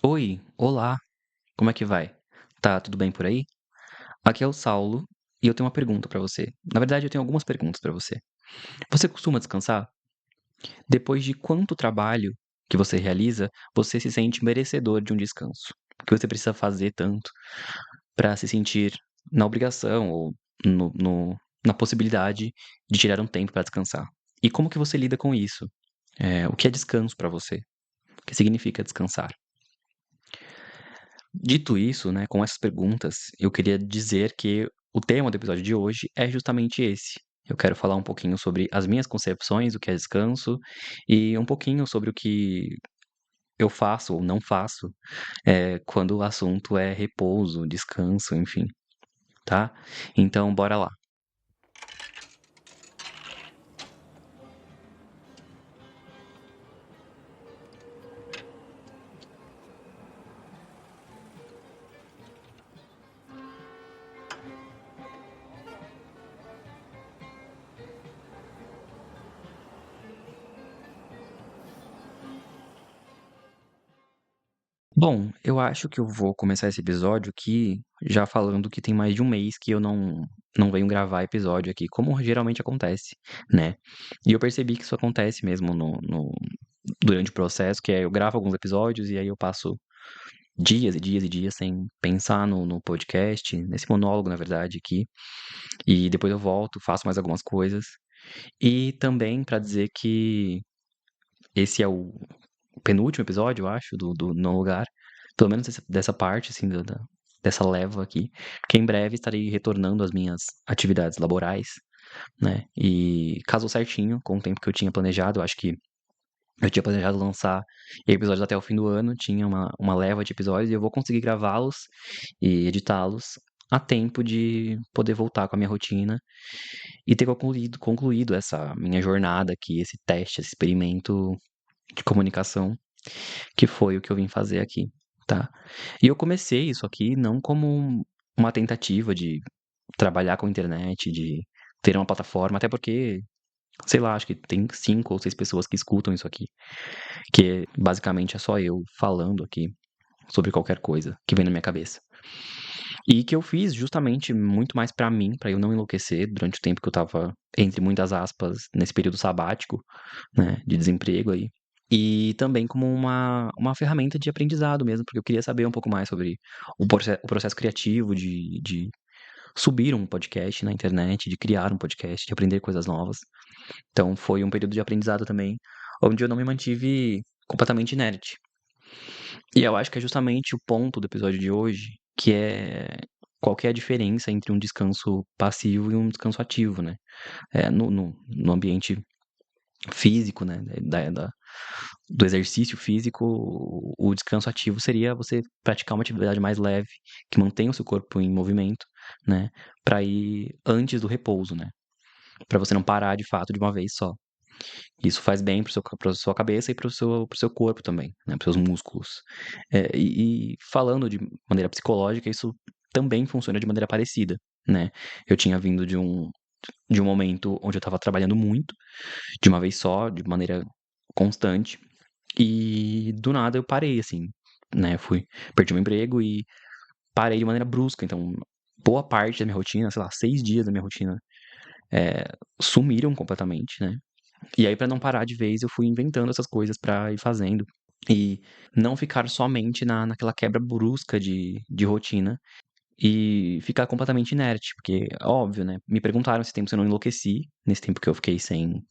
Oi, olá, como é que vai? Tá tudo bem por aí? Aqui é o Saulo e eu tenho uma pergunta pra você. Na verdade, eu tenho algumas perguntas pra você. Você costuma descansar? Depois de quanto trabalho que você realiza, você se sente merecedor de um descanso? O que você precisa fazer tanto pra se sentir na obrigação ou na possibilidade de tirar um tempo pra descansar? E como que você lida com isso? O que é descanso pra você? O que significa descansar? Dito isso, né, com essas perguntas, eu queria dizer que o tema do episódio de hoje é justamente esse. Eu quero falar um pouquinho sobre as minhas concepções do que é descanso e um pouquinho sobre o que eu faço ou não faço, quando o assunto é repouso, descanso, enfim, tá? Então bora lá. Bom, eu acho que eu vou começar esse episódio aqui já falando que tem mais de um mês que eu não venho gravar episódio aqui, como geralmente acontece, né? E eu percebi que isso acontece mesmo durante o processo, que é eu gravo alguns episódios e aí eu passo dias e dias e dias sem pensar no podcast, nesse monólogo, na verdade, aqui. E depois eu volto, faço mais algumas coisas. E também pra dizer que esse é o penúltimo episódio, eu acho, do No Lugar. Pelo menos dessa parte, assim, dessa leva aqui. Porque em breve estarei retornando às minhas atividades laborais, né? E casou certinho com o tempo que eu tinha planejado. Eu acho que eu tinha planejado lançar episódios até o fim do ano. Tinha uma leva de episódios e eu vou conseguir gravá-los e editá-los a tempo de poder voltar com a minha rotina e ter concluído essa minha jornada aqui, esse teste, esse experimento de comunicação que foi o que eu vim fazer aqui, tá? E eu comecei isso aqui não como uma tentativa de trabalhar com a internet, de ter uma plataforma, até porque, sei lá, acho que tem 5 ou 6 pessoas que escutam isso aqui, que basicamente é só eu falando aqui sobre qualquer coisa que vem na minha cabeça. E que eu fiz justamente muito mais pra mim, pra eu não enlouquecer durante o tempo que eu estava, entre muitas aspas, nesse período sabático, né, de desemprego aí. E também como uma ferramenta de aprendizado mesmo, porque eu queria saber um pouco mais sobre o processo criativo de subir um podcast na internet, de criar um podcast, de aprender coisas novas. Então foi um período de aprendizado também, onde eu não me mantive completamente inerte. E eu acho que é justamente o ponto do episódio de hoje, que é qual que é a diferença entre um descanso passivo e um descanso ativo, né? No ambiente físico, né? Do exercício físico, o descanso ativo seria você praticar uma atividade mais leve, que mantenha o seu corpo em movimento, né? Para ir antes do repouso, né? Para você não parar de fato de uma vez só. Isso faz bem para sua cabeça e para o seu corpo também, né, para os seus músculos. E falando de maneira psicológica, isso também funciona de maneira parecida, né. Eu tinha vindo de um momento onde eu estava trabalhando muito, de uma vez só, de maneira constante, e do nada eu parei, assim, né, perdi meu emprego e parei de maneira brusca, então boa parte da minha rotina, sei lá, 6 dias da minha rotina, eh, sumiram completamente, né. E aí, pra não parar de vez, eu fui inventando essas coisas pra ir fazendo. E não ficar somente naquela quebra brusca de rotina e ficar completamente inerte, porque, óbvio, né? Me perguntaram esse tempo se eu não enlouqueci, nesse tempo que eu fiquei sem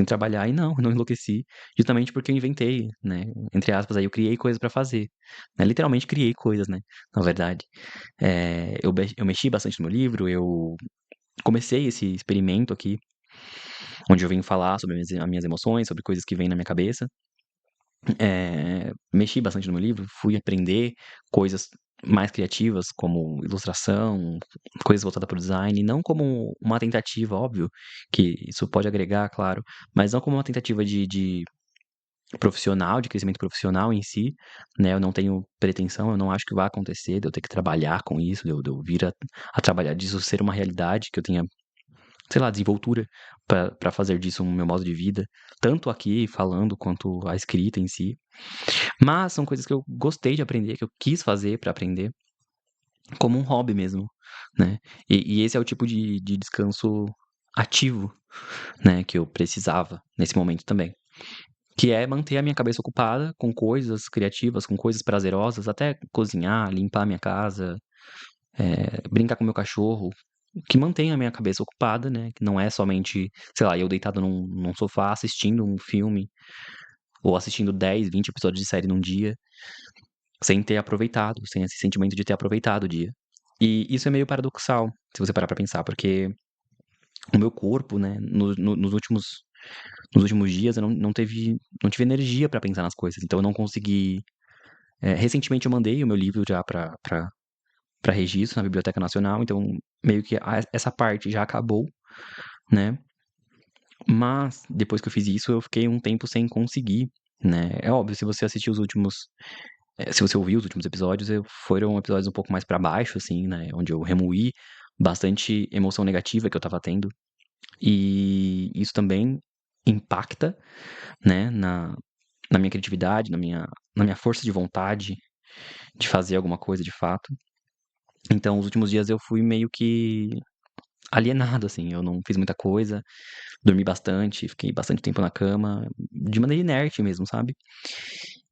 trabalhar, e não, eu não enlouqueci, justamente porque eu inventei, né? Entre aspas, aí eu criei coisas pra fazer. Né? Literalmente criei coisas, né? Na verdade. Eu mexi bastante no meu livro, eu comecei esse experimento aqui onde eu venho falar sobre as minhas emoções, sobre coisas que vêm na minha cabeça. Mexi bastante no meu livro, fui aprender coisas mais criativas, como ilustração, coisas voltadas para o design, não como uma tentativa, óbvio, que isso pode agregar, claro, mas não como uma tentativa de profissional, de crescimento profissional em si, né? Eu não tenho pretensão, eu não acho que vai acontecer, de eu ter que trabalhar com isso, de eu vir a trabalhar disso ser uma realidade que eu tenha sei lá, desenvoltura pra fazer disso um meu modo de vida, tanto aqui falando quanto a escrita em si. Mas são coisas que eu gostei de aprender, que eu quis fazer pra aprender, como um hobby mesmo, né. E esse é o tipo de descanso ativo, né, que eu precisava nesse momento também. Que é manter a minha cabeça ocupada com coisas criativas, com coisas prazerosas, até cozinhar, limpar a minha casa, brincar com meu cachorro, que mantém a minha cabeça ocupada, né, que não é somente, sei lá, eu deitado num sofá assistindo um filme, ou assistindo 10, 20 episódios de série num dia, sem ter aproveitado, sem esse sentimento de ter aproveitado o dia. E isso é meio paradoxal, se você parar pra pensar, porque o meu corpo, né, nos últimos dias eu não tive energia pra pensar nas coisas, então eu não consegui. Recentemente eu mandei o meu livro já pra registro na Biblioteca Nacional, então meio que essa parte já acabou, né. Mas depois que eu fiz isso, eu fiquei um tempo sem conseguir, né. É óbvio, se você assistiu os últimos se você ouviu os últimos episódios, foram episódios um pouco mais pra baixo, assim, né, onde eu remoí bastante emoção negativa que eu estava tendo, e isso também impacta, né, na minha criatividade, na minha força de vontade de fazer alguma coisa de fato. Então, os últimos dias eu fui meio que alienado, assim, eu não fiz muita coisa, dormi bastante, fiquei bastante tempo na cama, de maneira inerte mesmo, sabe.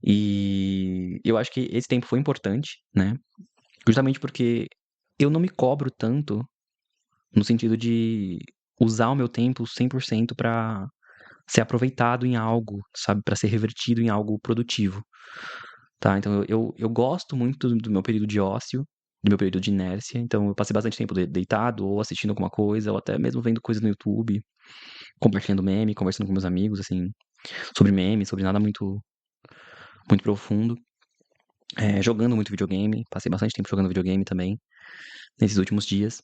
E eu acho que esse tempo foi importante, né, justamente porque eu não me cobro tanto, no sentido de usar o meu tempo 100% pra ser aproveitado em algo, sabe, pra ser revertido em algo produtivo. Tá, então eu gosto muito do meu período de ócio, do meu período de inércia, então eu passei bastante tempo deitado ou assistindo alguma coisa, ou até mesmo vendo coisa no YouTube, compartilhando meme, conversando com meus amigos, assim, sobre meme, sobre nada muito muito profundo. Jogando muito videogame, passei bastante tempo jogando videogame também, nesses últimos dias.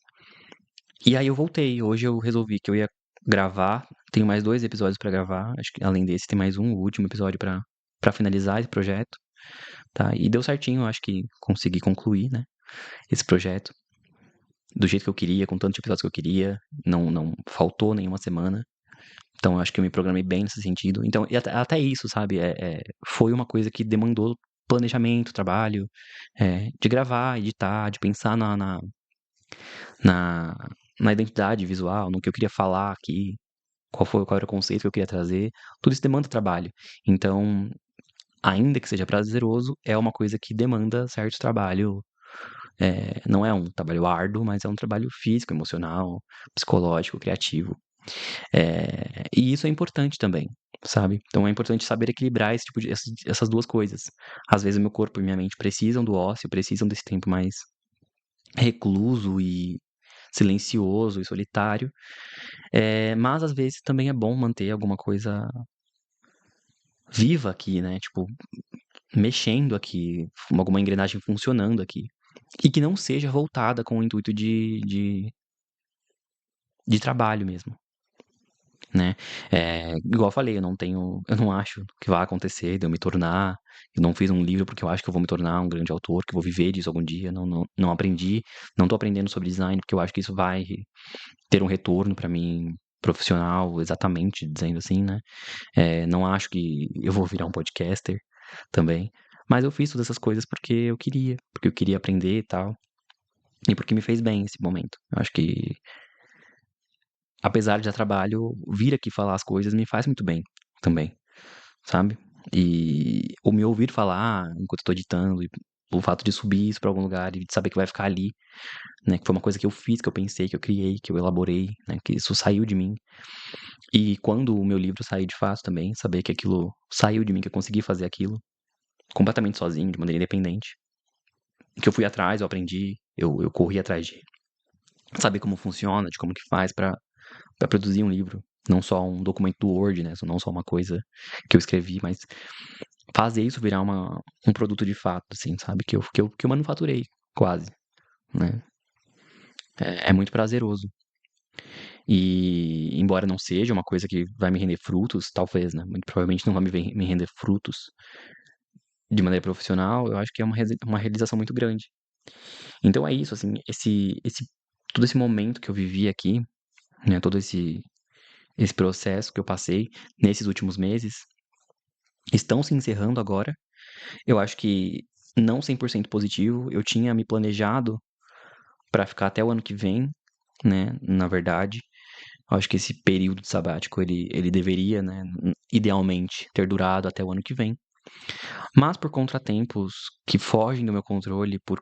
E aí eu voltei, hoje eu resolvi que eu ia gravar, tenho mais 2 episódios pra gravar, acho que além desse tem mais um, o último episódio pra finalizar esse projeto, tá, e deu certinho, eu acho que consegui concluir, né, esse projeto, do jeito que eu queria, com tantos episódios que eu queria, não faltou nenhuma semana, então eu acho que eu me programei bem nesse sentido. Então e até isso, sabe, foi uma coisa que demandou planejamento, trabalho, de gravar, editar, de pensar na na identidade visual, no que eu queria falar aqui, qual era o conceito que eu queria trazer, tudo isso demanda trabalho. Então, ainda que seja prazeroso, é uma coisa que demanda certo trabalho, não é um trabalho árduo, mas é um trabalho físico, emocional, psicológico, criativo. E isso é importante também, sabe. Então é importante saber equilibrar esse tipo de essas 2 coisas. Às vezes o meu corpo e minha mente precisam do ócio, precisam desse tempo mais recluso e silencioso e solitário, mas às vezes também é bom manter alguma coisa viva aqui, né, tipo, mexendo aqui, alguma engrenagem funcionando aqui. E que não seja voltada com o intuito de trabalho mesmo, né. Igual eu falei, eu não acho que vai acontecer de eu me tornar eu não fiz um livro porque eu acho que eu vou me tornar um grande autor, que eu vou viver disso algum dia, não aprendi, não tô aprendendo sobre design, porque eu acho que isso vai ter um retorno pra mim profissional, exatamente dizendo assim, né. Não acho que eu vou virar um podcaster também, mas eu fiz todas essas coisas porque eu queria aprender e tal, e porque me fez bem esse momento. Eu acho que, apesar de dar trabalho, vir aqui falar as coisas me faz muito bem também, sabe. E o me ouvir falar enquanto eu tô editando e o fato de subir isso pra algum lugar e de saber que vai ficar ali, né, que foi uma coisa que eu fiz, que eu pensei, que eu criei, que eu elaborei, né, que isso saiu de mim. E quando o meu livro sair de fato também, saber que aquilo saiu de mim, que eu consegui fazer aquilo, completamente sozinho, de maneira independente, que eu fui atrás, eu aprendi, eu corri atrás de saber como funciona, de como que faz pra produzir um livro, não só um documento do Word, né, não só uma coisa que eu escrevi, mas fazer isso virar um produto de fato, assim, sabe, que eu manufaturei, quase, né. É muito prazeroso. E, embora não seja uma coisa que vai me render frutos, talvez, né, muito provavelmente não vai me render frutos de maneira profissional, eu acho que é uma realização muito grande. Então é isso, assim, todo esse momento que eu vivi aqui, né, todo esse processo que eu passei nesses últimos meses estão se encerrando agora. Eu acho que não 100% positivo, eu tinha me planejado para ficar até o ano que vem, né, na verdade. Eu acho que esse período de sabático ele deveria, né, idealmente ter durado até o ano que vem. Mas por contratempos que fogem do meu controle, por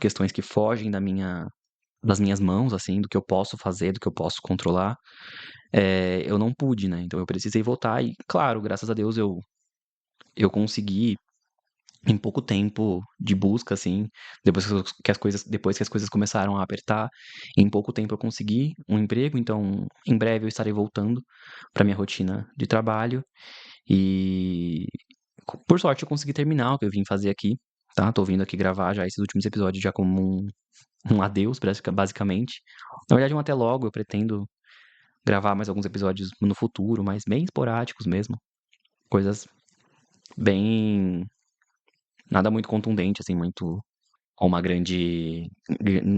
questões que fogem das minhas mãos, assim, do que eu posso fazer, do que eu posso controlar, eu não pude, né? Então eu precisei voltar e, claro, graças a Deus eu consegui em pouco tempo de busca, assim, depois que as coisas começaram a apertar, em pouco tempo eu consegui um emprego, então em breve eu estarei voltando para minha rotina de trabalho e por sorte eu consegui terminar o que eu vim fazer aqui, tá? Tô vindo aqui gravar já esses últimos episódios já como um adeus, basicamente. Na verdade, um até logo, eu pretendo gravar mais alguns episódios no futuro, mas bem esporádicos mesmo. Coisas bem. Nada muito contundente, assim, muito. Ou um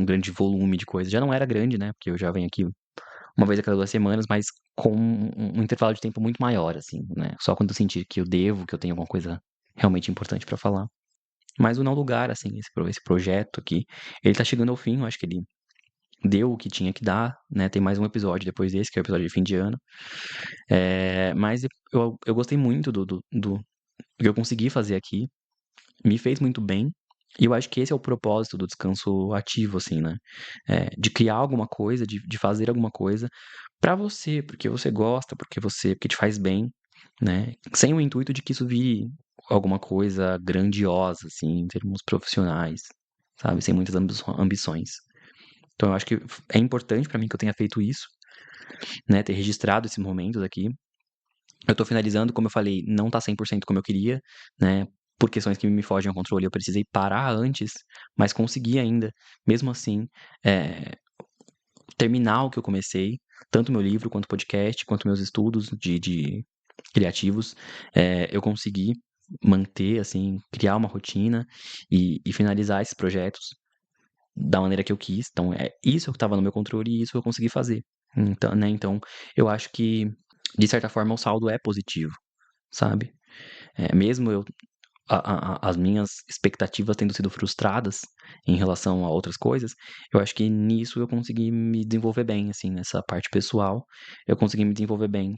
grande volume de coisas. Já não era grande, né? Porque eu já venho aqui uma vez a cada 2 semanas, mas com um intervalo de tempo muito maior, assim, né? Só quando eu sentir que eu devo, que eu tenho alguma coisa realmente importante pra falar. Mas o Não Lugar, assim, esse projeto aqui, ele tá chegando ao fim, eu acho que ele deu o que tinha que dar, né? Tem mais um episódio depois desse, que é o episódio de fim de ano. Mas eu gostei muito do que eu consegui fazer aqui, me fez muito bem. E eu acho que esse é o propósito do descanso ativo, assim, né? De criar alguma coisa, de fazer alguma coisa pra você, porque você gosta, porque te faz bem, né? Sem o intuito de que isso vire alguma coisa grandiosa, assim, em termos profissionais, sabe? Sem muitas ambições. Então eu acho que é importante pra mim que eu tenha feito isso, né? Ter registrado esses momentos aqui. Eu tô finalizando, como eu falei, não tá 100% como eu queria, né? Por questões que me fogem ao controle, eu precisei parar antes, mas consegui ainda, mesmo assim, eh, terminar o que eu comecei, tanto meu livro, quanto o podcast, quanto meus estudos de criativos. Eu consegui manter, assim, criar uma rotina e finalizar esses projetos da maneira que eu quis. Então, é isso que estava no meu controle e isso eu consegui fazer. Então, né? Então, eu acho que, de certa forma, o saldo é positivo, sabe? Mesmo as minhas expectativas tendo sido frustradas em relação a outras coisas, eu acho que nisso eu consegui me desenvolver bem, assim, nessa parte pessoal, eu consegui me desenvolver bem.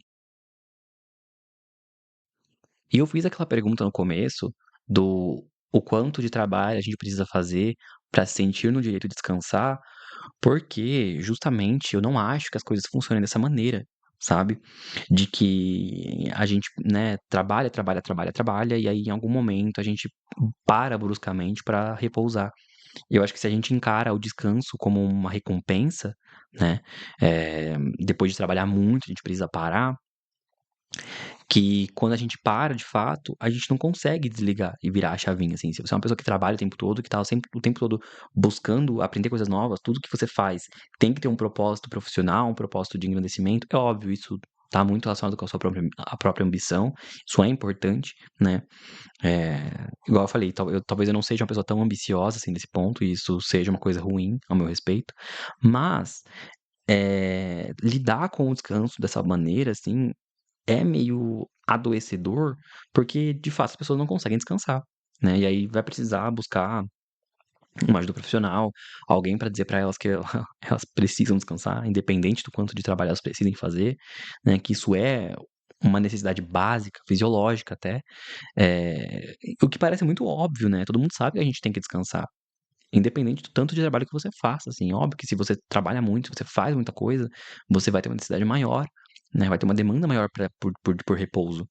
E eu fiz aquela pergunta no começo do o quanto de trabalho a gente precisa fazer para se sentir no direito de descansar, porque justamente eu não acho que as coisas funcionem dessa maneira, sabe? De que a gente, né, trabalha, trabalha, trabalha, trabalha, e aí em algum momento a gente para bruscamente para repousar. Eu acho que se a gente encara o descanso como uma recompensa, né, depois de trabalhar muito, a gente precisa parar, que quando a gente para de fato, a gente não consegue desligar e virar a chavinha, assim. Se você é uma pessoa que trabalha o tempo todo, que tá sempre o tempo todo buscando aprender coisas novas, tudo que você faz tem que ter um propósito profissional, um propósito de engrandecimento. É óbvio, isso tá muito relacionado com a própria ambição, isso é importante, né. Igual eu falei, talvez eu não seja uma pessoa tão ambiciosa, assim, nesse ponto, e isso seja uma coisa ruim ao meu respeito, mas, lidar com o descanso dessa maneira, assim, é meio adoecedor, porque de fato as pessoas não conseguem descansar, né, e aí vai precisar buscar uma ajuda profissional, alguém para dizer para elas que elas precisam descansar, independente do quanto de trabalho elas precisem fazer, né, que isso é uma necessidade básica, fisiológica até, o que parece muito óbvio, né, todo mundo sabe que a gente tem que descansar, independente do tanto de trabalho que você faça, assim, óbvio que se você trabalha muito, se você faz muita coisa, você vai ter uma necessidade maior, né, vai ter uma demanda maior por repouso.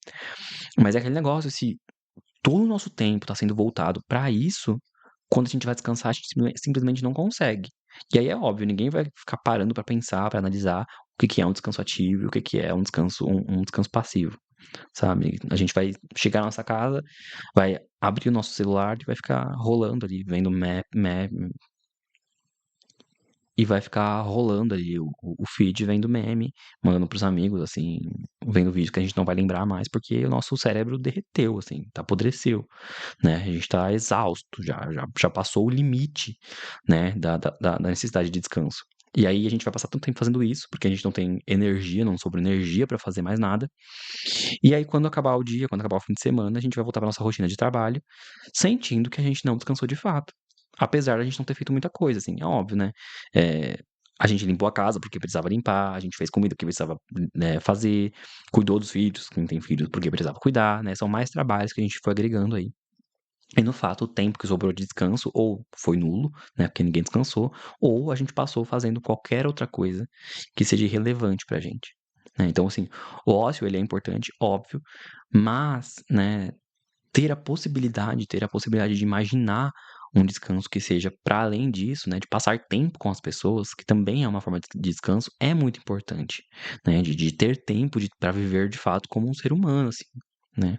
Mas é aquele negócio, se todo o nosso tempo tá sendo voltado pra isso, quando a gente vai descansar, a gente simplesmente não consegue. E aí é óbvio, ninguém vai ficar parando pra pensar, pra analisar o que que é um descanso ativo e o que que é um descanso passivo, sabe. A gente vai chegar na nossa casa, vai abrir o nosso celular e vai ficar rolando ali, vendo e vai ficar rolando ali o feed vendo meme, mandando para os amigos, assim, vendo vídeo que a gente não vai lembrar mais, porque o nosso cérebro derreteu, assim, tá apodreceu, né, a gente tá exausto, já passou o limite, né, da necessidade de descanso. E aí a gente vai passar tanto tempo fazendo isso, porque a gente não tem energia, não sobrou energia pra fazer mais nada. E aí quando acabar o dia, quando acabar o fim de semana, a gente vai voltar pra nossa rotina de trabalho, sentindo que a gente não descansou de fato. Apesar da gente não ter feito muita coisa, assim, é óbvio, né? Eh, a gente limpou a casa porque precisava limpar, a gente fez comida porque precisava, né, fazer, cuidou dos filhos, quem tem filhos, porque precisava cuidar, né? São mais trabalhos que a gente foi agregando aí. E no fato, o tempo que sobrou de descanso ou foi nulo, né, porque ninguém descansou, ou a gente passou fazendo qualquer outra coisa que seja relevante pra gente, né. Então, assim, o ócio ele é importante, óbvio, mas, né, ter a possibilidade de imaginar um descanso que seja para além disso, né, de passar tempo com as pessoas, que também é uma forma de descanso, é muito importante, né, de ter tempo pra viver de fato como um ser humano, assim, né.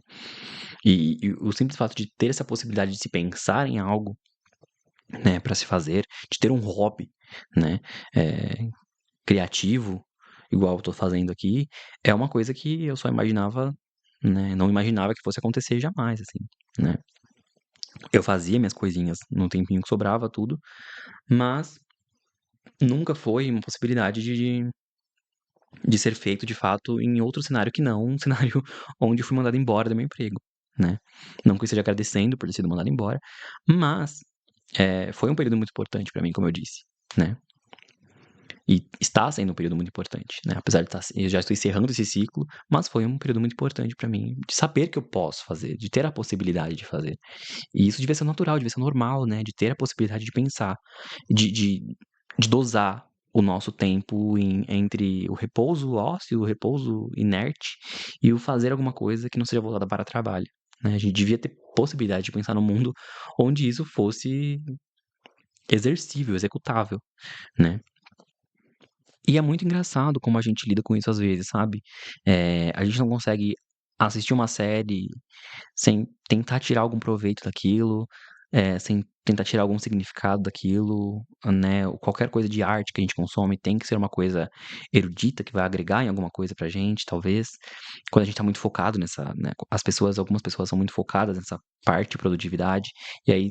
E o simples fato de ter essa possibilidade de se pensar em algo, né, pra se fazer, de ter um hobby, né, eh, criativo, igual eu tô fazendo aqui, é uma coisa que eu só imaginava, né, não imaginava que fosse acontecer jamais, assim, né. Eu fazia minhas coisinhas no tempinho que sobrava, tudo, mas nunca foi uma possibilidade de ser feito de fato em outro cenário que não um cenário onde eu fui mandado embora do meu emprego, né. Não que eu esteja agradecendo por ter sido mandado embora, mas, foi um período muito importante pra mim, como eu disse, né. E está sendo um período muito importante, né, apesar de eu já estou encerrando esse ciclo, mas foi um período muito importante pra mim, de saber que eu posso fazer, de ter a possibilidade de fazer. E isso devia ser natural, devia ser normal, né, de ter a possibilidade de pensar, de de de dosar o nosso tempo entre o repouso ósseo, o repouso inerte e o fazer alguma coisa que não seja voltada para trabalho, né. A gente devia ter possibilidade de pensar num mundo onde isso fosse exercível, executável, né. E é muito engraçado como a gente lida com isso às vezes, sabe. A gente não consegue assistir uma série sem tentar tirar algum proveito daquilo, sem tentar tirar algum significado daquilo, né, ou qualquer coisa de arte que a gente consome tem que ser uma coisa erudita, que vai agregar em alguma coisa pra gente, talvez. Quando a gente tá muito focado nessa, né, algumas pessoas são muito focadas nessa parte de produtividade, e aí,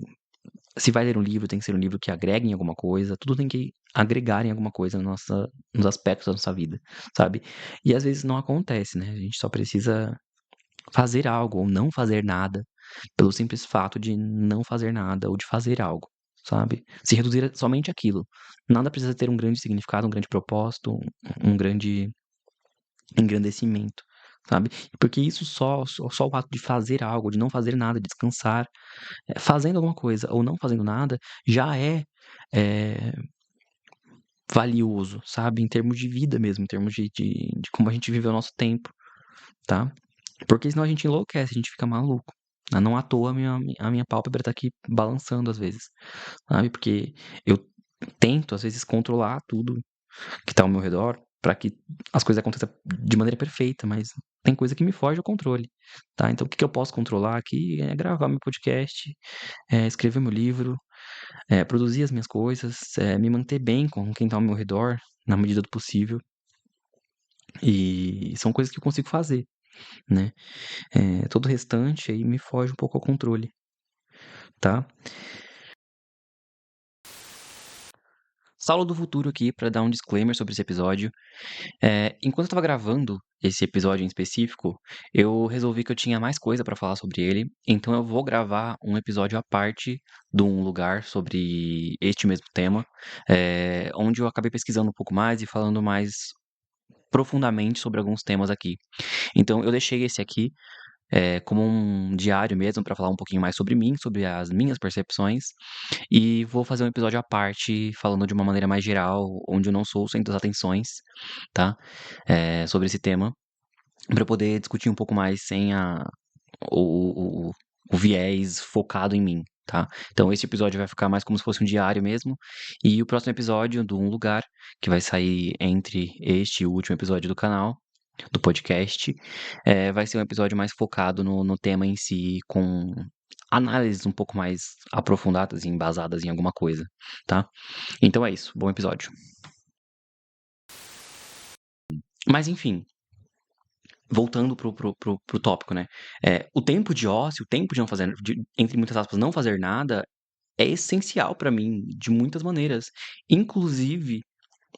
se vai ler um livro, tem que ser um livro que agregue em alguma coisa, tudo tem que agregar em alguma coisa nos aspectos da nossa vida, sabe. E às vezes não acontece, né, a gente só precisa fazer algo ou não fazer nada, pelo simples fato de não fazer nada ou de fazer algo, sabe. Se reduzir a somente aquilo. Nada precisa ter um grande significado, um grande propósito, um grande engrandecimento, sabe. Porque isso só o ato de fazer algo, de não fazer nada, descansar, fazendo alguma coisa ou não fazendo nada, já eh, valioso, sabe, em termos de vida mesmo, em termos de como a gente vive o nosso tempo, tá. Porque senão a gente enlouquece, a gente fica maluco. Não à toa a minha pálpebra tá aqui balançando às vezes, sabe, porque eu tento às vezes controlar tudo que tá ao meu redor, pra que as coisas aconteçam de maneira perfeita, mas tem coisa que me foge ao controle, tá. Então o que que eu posso controlar aqui é gravar meu podcast, escrever meu livro, produzir as minhas coisas, me manter bem com quem tá ao meu redor, na medida do possível, e são coisas que eu consigo fazer, né. Todo o restante aí me foge um pouco ao controle, tá. Saulo do futuro aqui pra dar um disclaimer sobre esse episódio. Enquanto eu estava gravando esse episódio em específico, eu resolvi que eu tinha mais coisa pra falar sobre ele, então eu vou gravar um episódio à parte de um lugar sobre este mesmo tema, onde eu acabei pesquisando um pouco mais e falando mais profundamente sobre alguns temas aqui. Então eu deixei esse aqui, como um diário mesmo pra falar um pouquinho mais sobre mim, sobre as minhas percepções, e vou fazer um episódio à parte falando de uma maneira mais geral, onde eu não sou o centro das atenções, tá, sobre esse tema, pra eu poder discutir um pouco mais sem o o viés focado em mim, tá. Então esse episódio vai ficar mais como se fosse um diário mesmo, e o próximo episódio do Um Lugar, que vai sair entre este e o último episódio do canal, do podcast, vai ser um episódio mais focado no tema em si, com análises um pouco mais aprofundadas e embasadas em alguma coisa, tá. Então é isso, bom episódio. Mas enfim, voltando pro tópico, né, o tempo de ócio, o tempo de não fazer entre muitas aspas, "não fazer nada", é essencial pra mim, de muitas maneiras. Inclusive,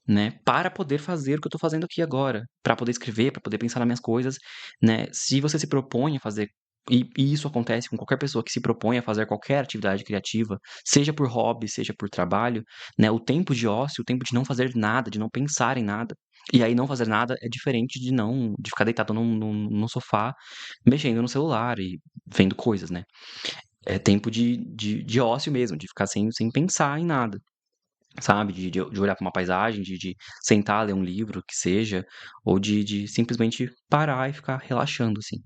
né, para poder fazer o que eu tô fazendo aqui agora, para poder escrever, para poder pensar nas minhas coisas, né. Se você se propõe a fazer e isso acontece com qualquer pessoa que se propõe a fazer qualquer atividade criativa, seja por hobby, seja por trabalho, né, o tempo de ócio, o tempo de não fazer nada, de não pensar em nada, e aí não fazer nada é diferente de ficar deitado no sofá, mexendo no celular e vendo coisas, né. É tempo de ócio mesmo, de ficar sem pensar em nada. Sabe, de olhar para uma paisagem, de sentar, ler um livro que seja, ou de simplesmente parar e ficar relaxando, assim.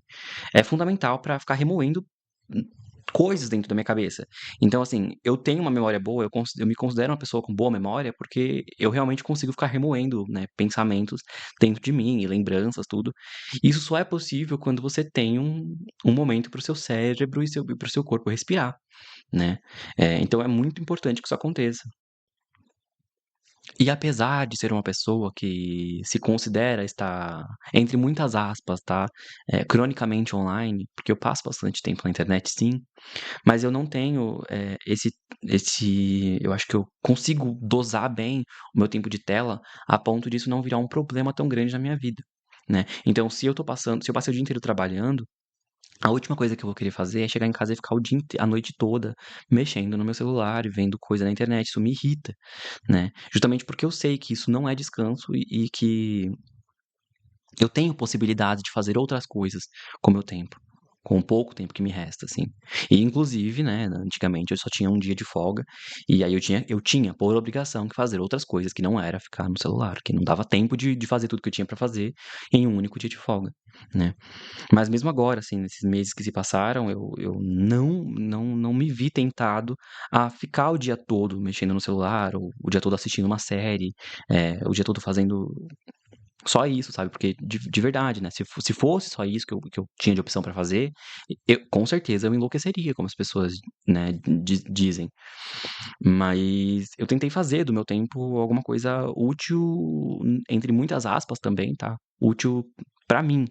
É fundamental para ficar remoendo, hum, coisas dentro da minha cabeça. Então, assim, eu tenho uma memória boa, eu me considero uma pessoa com boa memória, porque eu realmente consigo ficar remoendo, né, pensamentos dentro de mim e lembranças, tudo. Isso só é possível quando você tem um momento para o seu cérebro e para o seu corpo respirar, né. Então é muito importante que isso aconteça. E apesar de ser uma pessoa que se considera estar, entre muitas aspas, tá, cronicamente online, porque eu passo bastante tempo na internet sim, mas eu não tenho, eu acho que eu consigo dosar bem o meu tempo de tela, a ponto disso não virar um problema tão grande na minha vida, né. Então se eu passei o dia inteiro trabalhando, a última coisa que eu vou querer fazer é chegar em casa e ficar o dia inte a noite toda mexendo no meu celular e vendo coisa na internet, isso me irrita, né. Justamente porque eu sei que isso não é descanso e que eu tenho possibilidade de fazer outras coisas com o meu tempo, com o pouco tempo que me resta, assim. E inclusive, né, antigamente eu só tinha um dia de folga, e aí eu tinha por obrigação que fazer outras coisas que não era ficar no celular, que não dava tempo de fazer tudo que eu tinha pra fazer em um único dia de folga, né. Mas mesmo agora, assim, nesses meses que se passaram, eu não me vi tentado a ficar o dia todo mexendo no celular, ou o dia todo assistindo uma série, o dia todo fazendo só isso, sabe, porque de verdade, né, se fosse só isso que eu tinha de opção pra fazer, eu com certeza eu enlouqueceria, como as pessoas, né, dizem. Mas eu tentei fazer do meu tempo alguma coisa útil, entre muitas aspas também, tá, útil pra mim,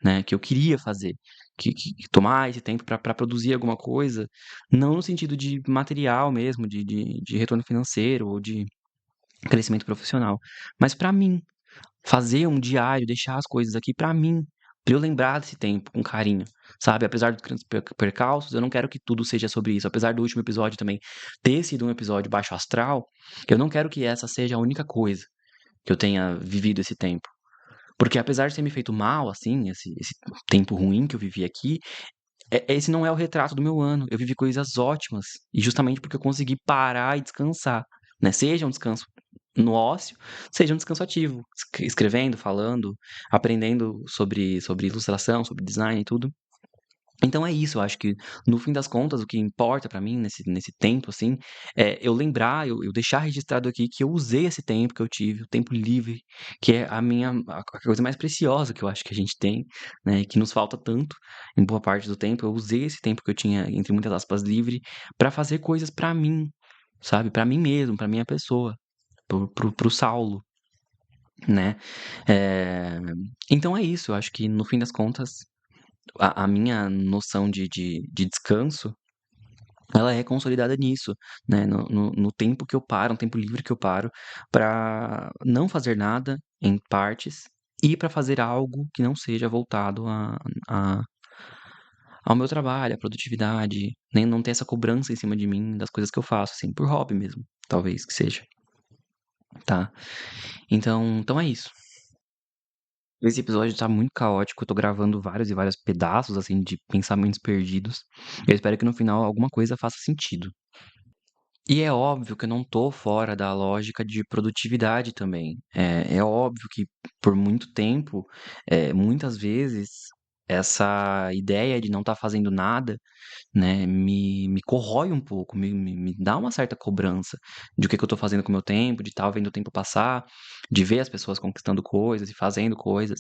né, que eu queria fazer, que tomar esse tempo pra produzir alguma coisa, não no sentido de material mesmo, de retorno financeiro ou de crescimento profissional, mas pra mim. Fazer um diário, deixar as coisas aqui pra mim, pra eu lembrar desse tempo com carinho, sabe. Apesar dos grandes percalços, eu não quero que tudo seja sobre isso. Apesar do último episódio também ter sido um episódio baixo astral, eu não quero que essa seja a única coisa que eu tenha vivido esse tempo. Porque apesar de ter me feito mal, assim, esse tempo ruim que eu vivi aqui, esse não é o retrato do meu ano. Eu vivi coisas ótimas, e justamente porque eu consegui parar e descansar, né, seja um descanso no ócio, seja um descanso ativo, escrevendo, falando, aprendendo sobre ilustração, sobre design e tudo. Então é isso, eu acho que no fim das contas o que importa pra mim nesse tempo, assim, é eu lembrar, eu deixar registrado aqui que eu usei esse tempo que eu tive, o tempo livre, que é a coisa mais preciosa que eu acho que a gente tem, né, e que nos falta tanto em boa parte do tempo. Eu usei esse tempo que eu tinha, entre muitas aspas, "livre", pra fazer coisas pra mim, sabe, pra mim mesmo, pra minha pessoa, para o Saulo, né. Eh, então é isso, eu acho que no fim das contas a minha noção de descanso, ela é consolidada nisso, né, no tempo que eu paro, no tempo livre que eu paro, pra não fazer nada, em partes, e pra fazer algo que não seja voltado a ao meu trabalho, à produtividade, nem não ter essa cobrança em cima de mim das coisas que eu faço, assim, por hobby mesmo, talvez que seja, tá. Então é isso. Esse episódio tá muito caótico, eu tô gravando vários e vários pedaços, assim, de pensamentos perdidos. Eu espero que no final alguma coisa faça sentido. E é óbvio que eu não tô fora da lógica de produtividade também. É óbvio que por muito tempo, muitas vezes, essa ideia de não estar fazendo nada, né, me corrói um pouco, me dá uma certa cobrança de o que que eu tô fazendo com o meu tempo, de estar vendo o tempo passar, de ver as pessoas conquistando coisas e fazendo coisas,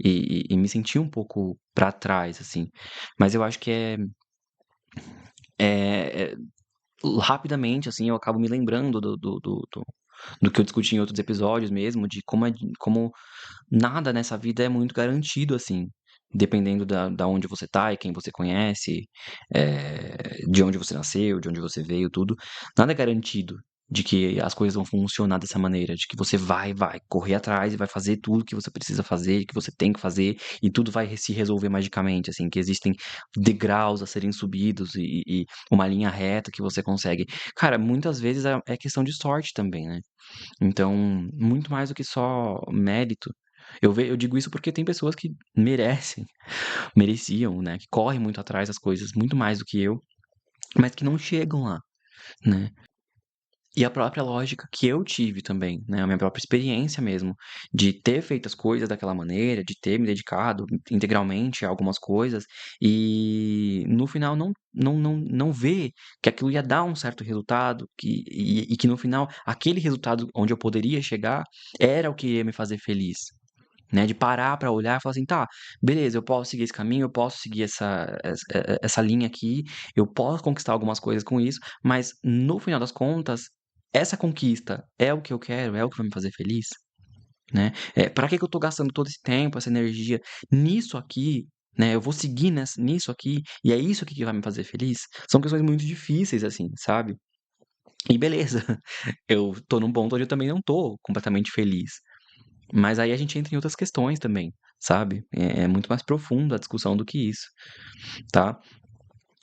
e me sentir um pouco pra trás, assim. Mas eu acho que é rapidamente, assim, eu acabo me lembrando do que eu discuti em outros episódios mesmo, de como nada nessa vida é muito garantido, assim, dependendo da onde você tá e quem você conhece, de onde você nasceu, de onde você veio, tudo. Nada é garantido, de que as coisas vão funcionar dessa maneira, de que você vai correr atrás e vai fazer tudo que você precisa fazer, que você tem que fazer, e tudo vai se resolver magicamente, assim, que existem degraus a serem subidos e uma linha reta que você consegue. Cara, muitas vezes é questão de sorte também, né? Então, muito mais do que só mérito. Eu digo isso porque tem pessoas que mereciam, né? Que correm muito atrás das coisas, muito mais do que eu, mas que não chegam lá, né? E a própria lógica que eu tive também, né, a minha própria experiência mesmo, de ter feito as coisas daquela maneira, de ter me dedicado integralmente a algumas coisas e no final não ver que aquilo ia dar um certo resultado, e que no final aquele resultado onde eu poderia chegar era o que ia me fazer feliz. Né, de parar para olhar e falar assim: "Tá, beleza, eu posso seguir esse caminho, eu posso seguir essa linha aqui, eu posso conquistar algumas coisas com isso, mas no final das contas, essa conquista é o que eu quero, é o que vai me fazer feliz?", né. Pra que eu tô gastando todo esse tempo, essa energia nisso aqui, né, eu vou seguir nisso aqui, e é isso aqui que vai me fazer feliz? São questões muito difíceis, assim, sabe. E beleza, eu tô num ponto onde eu também não tô completamente feliz. Mas aí a gente entra em outras questões também, sabe. É muito mais profunda a discussão do que isso, tá.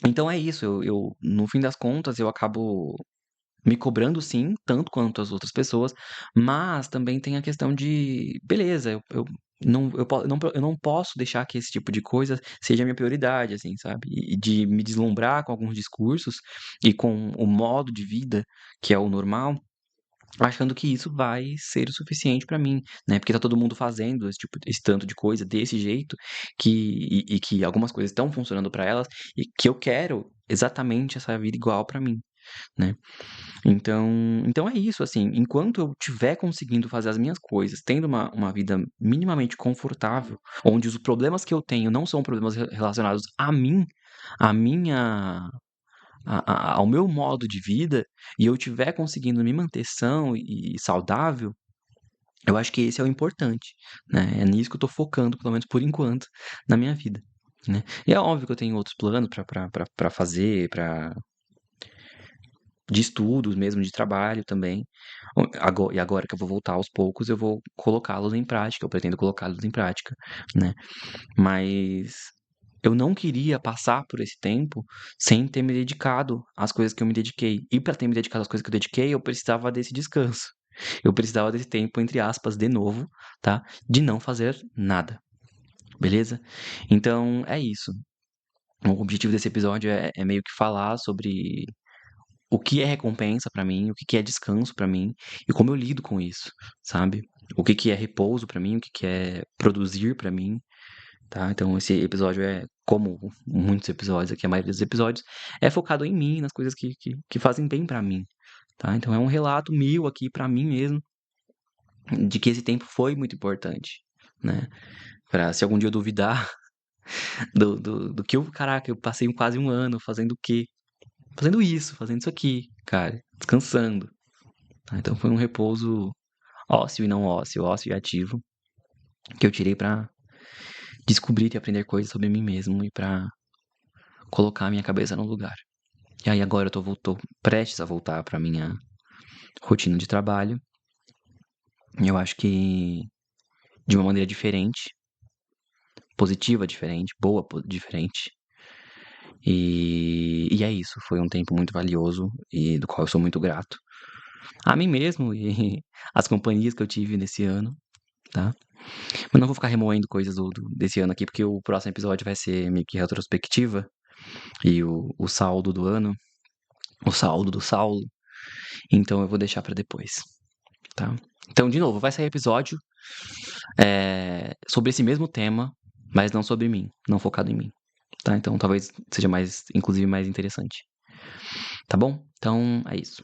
Então é isso, eu no fim das contas, eu acabo me cobrando sim, tanto quanto as outras pessoas, mas também tem a questão de, beleza, eu não posso deixar que esse tipo de coisa seja a minha prioridade, assim, sabe. E de me deslumbrar com alguns discursos e com o modo de vida que é o normal, achando que isso vai ser o suficiente pra mim, né, porque tá todo mundo fazendo esse tanto de coisa desse jeito, e que algumas coisas estão funcionando pra elas, e que eu quero exatamente essa vida igual pra mim, né. Então é isso, assim, enquanto eu estiver conseguindo fazer as minhas coisas, tendo uma vida minimamente confortável, onde os problemas que eu tenho não são problemas relacionados a mim, à minha ao meu modo de vida, e eu estiver conseguindo me manter são e saudável, eu acho que esse é o importante, né, é nisso que eu tô focando, pelo menos por enquanto, na minha vida, né. E é óbvio que eu tenho outros planos pra fazer, pra de estudos mesmo, de trabalho também. E agora que eu vou voltar aos poucos, eu vou colocá-los em prática, eu pretendo colocá-los em prática, né. Mas eu não queria passar por esse tempo sem ter me dedicado às coisas que eu me dediquei. E para ter me dedicado às coisas que eu dediquei, eu precisava desse descanso. Eu precisava desse tempo, entre aspas, de novo, tá, de não fazer nada, beleza? Então é isso. O objetivo desse episódio é meio que falar sobre o que é recompensa pra mim, o que é descanso pra mim e como eu lido com isso, sabe? O que é repouso pra mim, o que é produzir pra mim, tá? Então esse episódio é, como muitos episódios aqui, a maioria dos episódios, é focado em mim, nas coisas que fazem bem pra mim, tá? Então é um relato meu aqui pra mim mesmo, de que esse tempo foi muito importante, né? Pra se algum dia eu duvidar do que eu, caraca, eu passei quase um ano fazendo o quê? Fazendo isso aqui, cara, descansando, tá? Então foi um repouso ósseo e não ósseo, ósseo e ativo, que eu tirei pra descobrir e aprender coisas sobre mim mesmo e pra colocar a minha cabeça no lugar. E aí agora tô prestes a voltar pra minha rotina de trabalho. E eu acho que de uma maneira diferente, positiva diferente, boa diferente. E é isso, foi um tempo muito valioso e do qual eu sou muito grato a mim mesmo e às companhias que eu tive nesse ano, tá? Mas não vou ficar remoendo coisas desse ano aqui, porque o próximo episódio vai ser meio que retrospectiva e o saldo do ano, o saldo do Saulo, então eu vou deixar pra depois, tá? Então, de novo, vai sair episódio sobre esse mesmo tema, mas não sobre mim, não focado em mim, tá? Então talvez seja mais, inclusive, mais interessante, tá bom? Então é isso.